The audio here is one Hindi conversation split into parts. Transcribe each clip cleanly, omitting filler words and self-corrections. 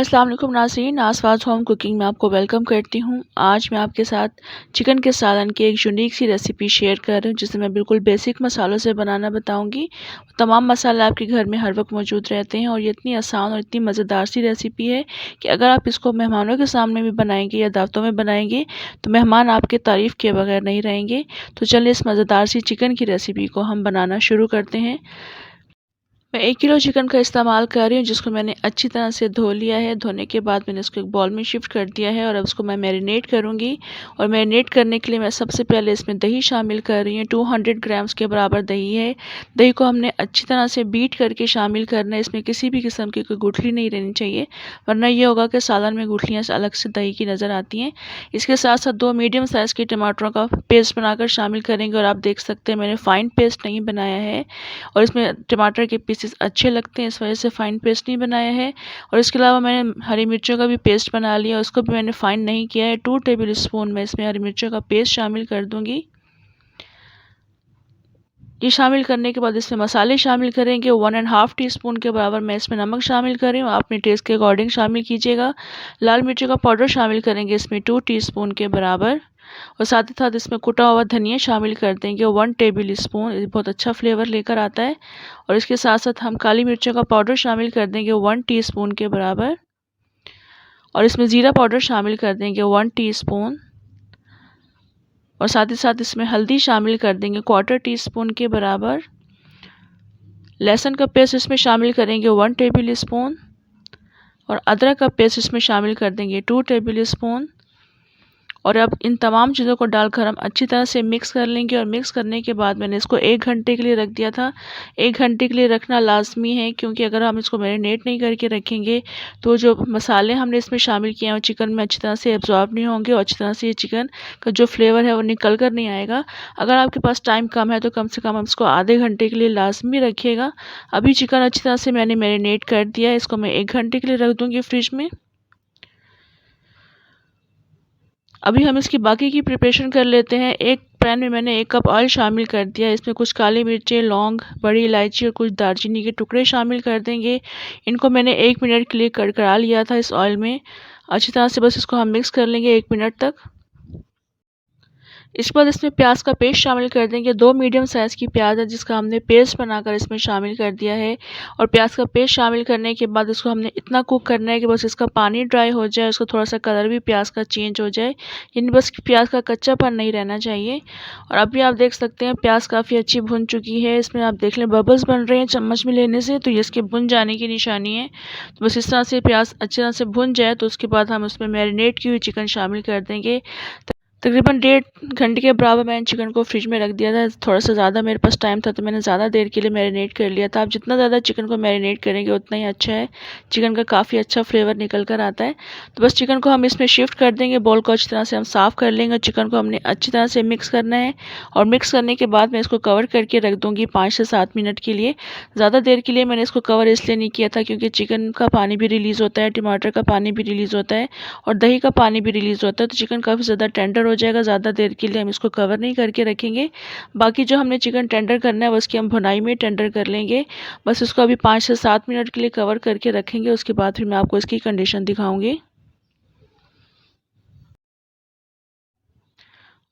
अस्सलाम वालेकुम नाज़रीन, आसवाज होम कुकिंग में आपको वेलकम करती हूँ। आज मैं आपके साथ चिकन के सालन की एक यूनिक सी रेसिपी शेयर कर रही हूँ, जिसे मैं बिल्कुल बेसिक मसालों से बनाना बताऊँगी। तमाम मसाले आपके घर में हर वक्त मौजूद रहते हैं और ये इतनी आसान और इतनी मज़ेदार सी रेसिपी है कि अगर आप इसको मेहमानों के सामने भी बनाएंगे या दावतों में बनाएंगे तो मेहमान आपके तारीफ़ किए बगैर नहीं रहेंगे। तो चलिए इस मज़ेदार सी चिकन की रेसिपी को हम बनाना शुरू करते हैं। मैं 1 किलो चिकन का इस्तेमाल कर रही हूँ, जिसको मैंने अच्छी तरह से धो लिया है। धोने के बाद मैंने इसको एक बाउल में शिफ्ट कर दिया है और अब इसको मैं मैरिनेट करूँगी। और मैरिनेट करने के लिए मैं सबसे पहले इसमें दही शामिल कर रही हूँ। 200 ग्राम्स के बराबर दही है। दही को हमने अच्छी तरह से बीट करके शामिल करना है। इसमें किसी भी किस्म की कोई गुठली नहीं रहनी चाहिए, वरना ये होगा कि सालन में गुठलियाँ अलग से दही की नज़र आती हैं। इसके साथ साथ 2 मीडियम साइज़ के टमाटरों का पेस्ट बनाकर शामिल करेंगे। और आप देख सकते हैं मैंने फ़ाइन पेस्ट नहीं बनाया है और इसमें टमाटर के पीसेस अच्छे लगते हैं, इस वजह से फ़ाइन पेस्ट नहीं बनाया है। और इसके अलावा मैंने हरी मिर्चों का भी पेस्ट बना लिया, उसको भी मैंने फ़ाइन नहीं किया है। 2 टेबल स्पून मैं इसमें हरी मिर्चों का पेस्ट शामिल कर दूंगी। ये शामिल करने के बाद इसमें मसाले शामिल करेंगे। 1.5 टीस्पून के बराबर मैं इसमें नमक शामिल कर रही हूँ, आप अपने टेस्ट के अकॉर्डिंग शामिल कीजिएगा। लाल मिर्चों का पाउडर शामिल करेंगे इसमें 2 टीस्पून के बराबर। और साथ ही साथ इसमें कुटा हुआ धनिया शामिल कर देंगे 1 टेबल स्पून, ये बहुत अच्छा फ्लेवर लेकर आता है। और इसके साथ साथ हम काली मिर्चों का पाउडर शामिल कर देंगे 1 टीस्पून के बराबर। और इसमें ज़ीरा पाउडर शामिल कर देंगे 1 टीस्पून। और साथ ही साथ इसमें हल्दी शामिल कर देंगे 1/4 टीस्पून के बराबर। लहसुन का पेस्ट इसमें शामिल करेंगे 1 टेबल स्पून। और अदरक का पेस्ट इसमें शामिल कर देंगे 2 टेबल स्पून। और अब इन तमाम चीज़ों को डालकर हम अच्छी तरह से मिक्स कर लेंगे। और मिक्स करने के बाद मैंने इसको 1 घंटे के लिए रख दिया था। 1 घंटे के लिए रखना लाजमी है, क्योंकि अगर हम इसको मैरिनेट नहीं करके रखेंगे तो जो मसाले हमने इसमें शामिल किए हैं वो चिकन में अच्छी तरह से एब्जॉर्ब नहीं होंगे और अच्छी तरह से ये चिकन का जो फ्लेवर है वो निकल कर नहीं आएगा। अगर आपके पास टाइम कम है तो कम से कम हम इसको आधे घंटे के लिए लाजमी रखिएगा। अभी चिकन अच्छी तरह से मैंने मैरिनेट कर दिया है, इसको मैं 1 घंटे के लिए रख दूँगी फ्रिज में। अभी हम इसकी बाकी की प्रिपरेशन कर लेते हैं। एक पैन में मैंने 1 कप ऑयल शामिल कर दिया। इसमें कुछ काली मिर्चें, लौंग, बड़ी इलायची और कुछ दालचीनी के टुकड़े शामिल कर देंगे। इनको मैंने 1 मिनट के लिए कड़कड़ा लिया था इस ऑयल में। अच्छी तरह से बस इसको हम मिक्स कर लेंगे 1 मिनट तक। इसके बाद इसमें प्याज का पेस्ट शामिल कर देंगे। 2 मीडियम साइज़ की प्याज है, जिसका हमने पेस्ट बनाकर इसमें शामिल कर दिया है। और प्याज का पेस्ट शामिल करने के बाद इसको हमने इतना कुक करना है कि बस इसका पानी ड्राई हो जाए, उसका थोड़ा सा कलर भी प्याज का चेंज हो जाए, यानी बस प्याज का कच्चापन नहीं रहना चाहिए। और अभी आप देख सकते हैं प्याज काफ़ी अच्छी भुन चुकी है। इसमें आप देख लें बबल्स बन रहे हैं चम्मच में लेने से, तो ये इसके भुन जाने की निशानी है। तो बस इस तरह से प्याज अच्छी तरह से भुन जाए तो उसके बाद हम उसमें मैरिनेट की हुई चिकन शामिल कर देंगे। तकरीबन 1.5 घंटे के बराबर मैंने चिकन को फ्रिज में रख दिया था। थोड़ा सा ज़्यादा मेरे पास टाइम था तो मैंने ज़्यादा देर के लिए मैरिनेट कर लिया था। आप जितना ज़्यादा चिकन को मैरिनेट करेंगे उतना ही अच्छा है, चिकन का काफ़ी अच्छा फ्लेवर निकल कर आता है। तो बस चिकन को हम इसमें शिफ्ट कर देंगे। बाउल को अच्छी तरह से हम साफ़ कर लेंगे। चिकन को हमने अच्छी तरह से मिक्स करना है। और मिक्स करने के बाद मैं इसको कवर करके रख दूँगी 5 से 7 मिनट के लिए। ज़्यादा देर के लिए मैंने इसको कवर इसलिए नहीं किया था क्योंकि चिकन का पानी भी रिलीज़ होता है, टमाटर का पानी भी रिलीज़ होता है और दही का पानी भी रिलीज़ होता है, तो चिकन काफ़ी ज़्यादा टेंडर हो जाएगा। ज़्यादा देर के लिए हम इसको कवर नहीं करके रखेंगे। बाकी जो हमने चिकन टेंडर करना है उसकी हम भुनाई में टेंडर कर लेंगे। बस इसको अभी 5 से 7 मिनट के लिए कवर करके रखेंगे। उसके बाद फिर मैं आपको इसकी कंडीशन दिखाऊंगी।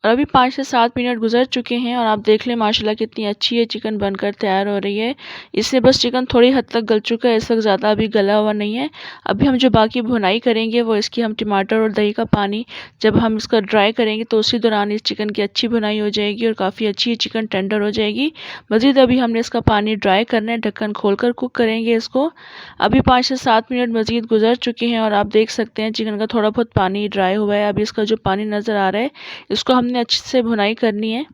और अभी 5 से 7 मिनट गुजर चुके हैं और आप देख लें माशाल्लाह कितनी अच्छी ये चिकन बनकर तैयार हो रही है। इससे बस चिकन थोड़ी हद तक गल चुका है, इस वक्त ज़्यादा अभी गला हुआ नहीं है। अभी हम जो बाकी भुनाई करेंगे वो इसकी हम टमाटर और दही का पानी जब हम इसका ड्राई करेंगे तो उसी दौरान इस चिकन की अच्छी भुनाई हो जाएगी और काफ़ी अच्छी चिकन टेंडर हो जाएगी। मज़ीद अभी हमने इसका पानी ड्राई करना है, ढक्कन खोल कर कुक करेंगे इसको। अभी 5 से 7 मिनट मज़ीद गुजर चुके हैं और आप देख सकते हैं चिकन का थोड़ा बहुत पानी ड्राई हुआ है। अभी इसका जो पानी नज़र आ रहा है इसको हमने अच्छे से भुनाई करनी है।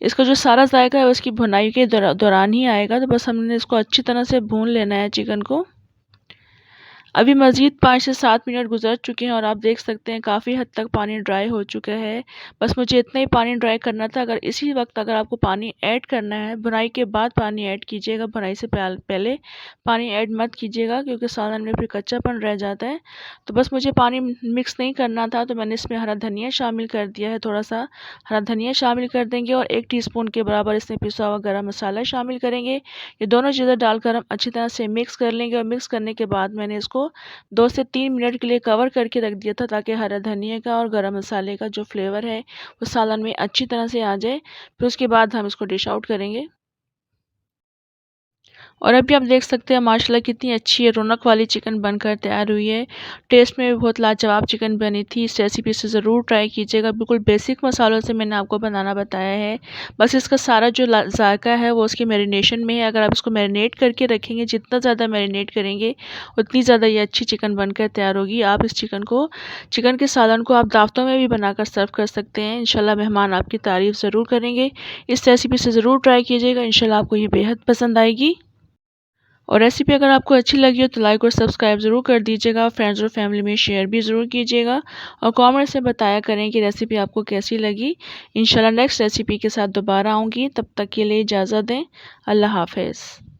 इसका जो सारा जायका है वो इसकी भुनाई के दौरान ही आएगा, तो बस हमने इसको अच्छी तरह से भून लेना है चिकन को। अभी मज़ीद 5 से 7 मिनट गुजर चुके हैं और आप देख सकते हैं काफ़ी हद तक पानी ड्राई हो चुका है। बस मुझे इतना ही पानी ड्राई करना था। अगर इसी वक्त अगर आपको पानी ऐड करना है, भुनाई के बाद पानी ऐड कीजिएगा, भुनाई से पहले पानी ऐड मत कीजिएगा क्योंकि सालन में फिर कच्चापन रह जाता है। तो बस मुझे पानी मिक्स नहीं करना था तो मैंने इसमें हरा धनिया शामिल कर दिया है। थोड़ा सा हरा धनिया शामिल कर देंगे और 1 टीस्पून के बराबर इसमें पिसा हुआ गरम मसाला शामिल करेंगे। ये दोनों चीज़ें डालकर हम अच्छी तरह से मिक्स कर लेंगे और मिक्स करने के बाद मैंने इसको इसको 2 से 3 मिनट के लिए कवर करके रख दिया था ताकि हरा धनिया का और गरम मसाले का जो फ्लेवर है वो सालन में अच्छी तरह से आ जाए। फिर उसके बाद हम इसको डिश आउट करेंगे। और अभी आप देख सकते हैं माशाल्लाह कितनी अच्छी रौनक वाली चिकन बनकर तैयार हुई है। टेस्ट में भी बहुत लाजवाब चिकन बनी थी। इस रेसिपी से ज़रूर ट्राई कीजिएगा। बिल्कुल बेसिक मसालों से मैंने आपको बनाना बताया है। बस इसका सारा जो ज़ायक़ा है वो उसकी मैरिनेशन में है। अगर आप इसको मैरिनेट करके रखेंगे, जितना ज़्यादा मैरिनेट करेंगे उतनी ज़्यादा ये अच्छी चिकन बनकर तैयार होगी। आप इस चिकन के सालन को आप दावतों में भी बनाकर सर्व कर सकते हैं। इंशाल्लाह मेहमान आपकी तारीफ़ ज़रूर करेंगे। इस रेसिपी से ज़रूर ट्राई कीजिएगा। इंशाल्लाह आपको ये बेहद पसंद आएगी। और रेसिपी अगर आपको अच्छी लगी हो तो लाइक और सब्सक्राइब ज़रूर कर दीजिएगा। फ्रेंड्स और फैमिली में शेयर भी ज़रूर कीजिएगा और कमेंट में बताया करें कि रेसिपी आपको कैसी लगी। इंशाल्लाह नेक्स्ट रेसिपी के साथ दोबारा आऊँगी। तब तक के लिए इजाज़त दें। अल्लाह हाफ़िज़।